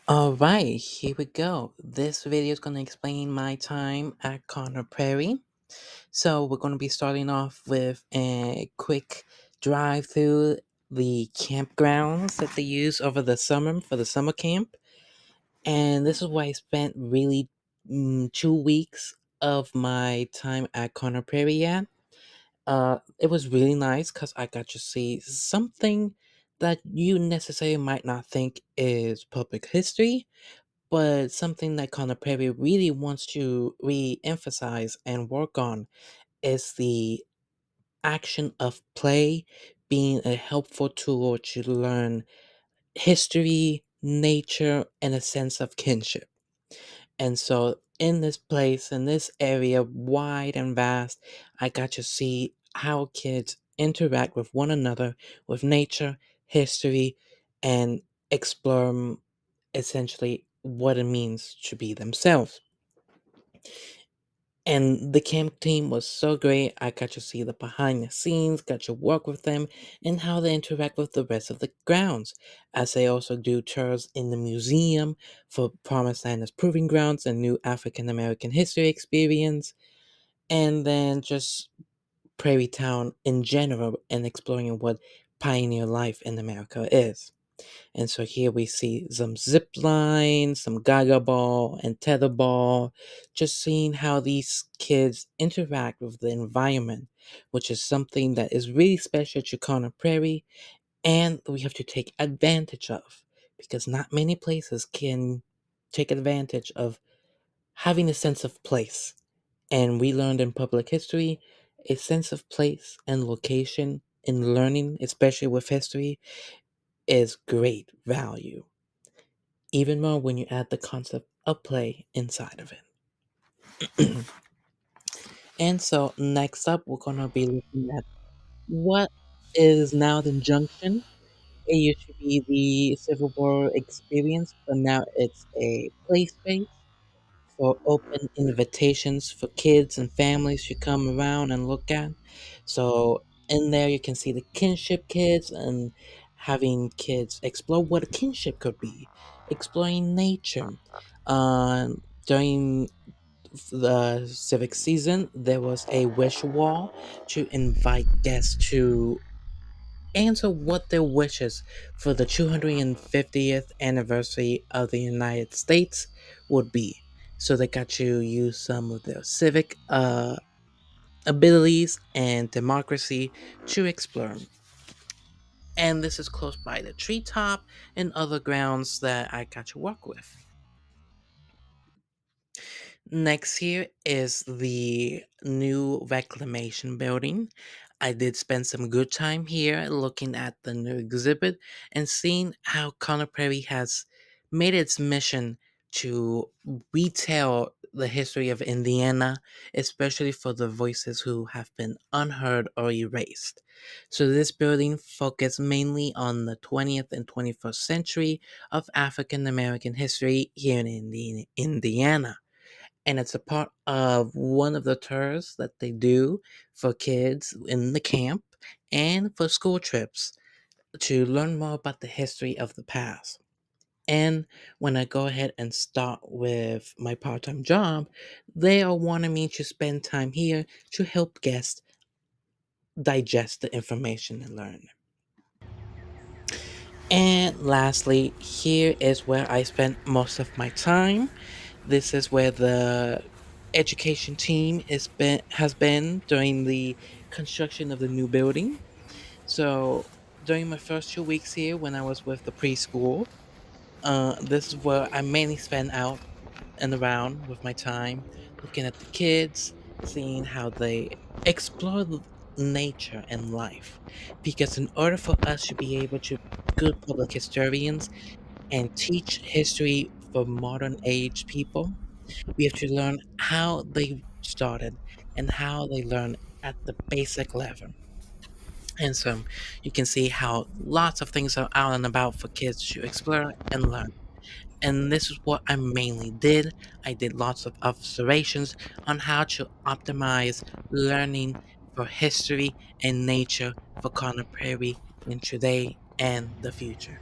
All right, here we go. This video is going to explain my time at Conner Prairie. So, we're going to be starting off with a quick drive through the campgrounds that they use over the summer for the summer camp. And this is where I spent really 2 weeks of my time at Conner Prairie at. It was really nice because I got to see something that you necessarily might not think is public history, but something that Conor Perry really wants to re-emphasize and work on is the action of play being a helpful tool to learn history, nature, and a sense of kinship. And so in this place, in this area, wide and vast, I got to see how kids interact with one another, with nature, history, and explore essentially what it means to be themselves. And the camp team was so great. I got to see the behind the scenes, got to work with them, and how they interact with the rest of the grounds. As they also do tours in the museum for Promised Land as Proving Grounds and new African American history experience, and then just Prairie Town in general and exploring what pioneer life in America is. And so here we see some zip line, some gaga ball, and tether ball, just seeing how these kids interact with the environment, which is something that is really special to Conner Prairie, and we have to take advantage of, because not many places can take advantage of having a sense of place. And we learned in public history a sense of place and location in learning, especially with history, is great value, even more when you add the concept of play inside of it. And so, next up, we're going to be looking at what is now the Junction. It used to be the Civil War experience, but now it's a play space for open invitations for kids and families to come around and look at. So in there you can see the kinship kids and having kids explore what a kinship could be, exploring nature. During the civic season, there was a wish wall to invite guests to answer what their wishes for the 250th anniversary of the United States would be. So they got to use some of their civic abilities and democracy to explore. And this is close by the treetop and other grounds that I got to work with. Next here is the new reclamation building. I did spend some good time here looking at the new exhibit and seeing how Conner Prairie has made its mission to retell the history of Indiana, especially for the voices who have been unheard or erased. So this building focused mainly on the 20th and 21st century of African American history here in Indiana, and it's a part of one of the tours that they do for kids in the camp and for school trips to learn more about the history of the past. And when I go ahead and start with my part time job, they are wanting me to spend time here to help guests digest the information and learn. And lastly, here is where I spend most of my time. This is where the education team has been during the construction of the new building. So during my first 2 weeks here, when I was with the preschool, this is where I mainly spend out and around with my time, looking at the kids, seeing how they explore nature and life. Because in order for us to be able to good public historians and teach history for modern age people, we have to learn how they started and how they learn at the basic level. And so you can see how lots of things are out and about for kids to explore and learn. And this is what I mainly did. I did lots of observations on how to optimize learning for history and nature for Conner Prairie in today and the future.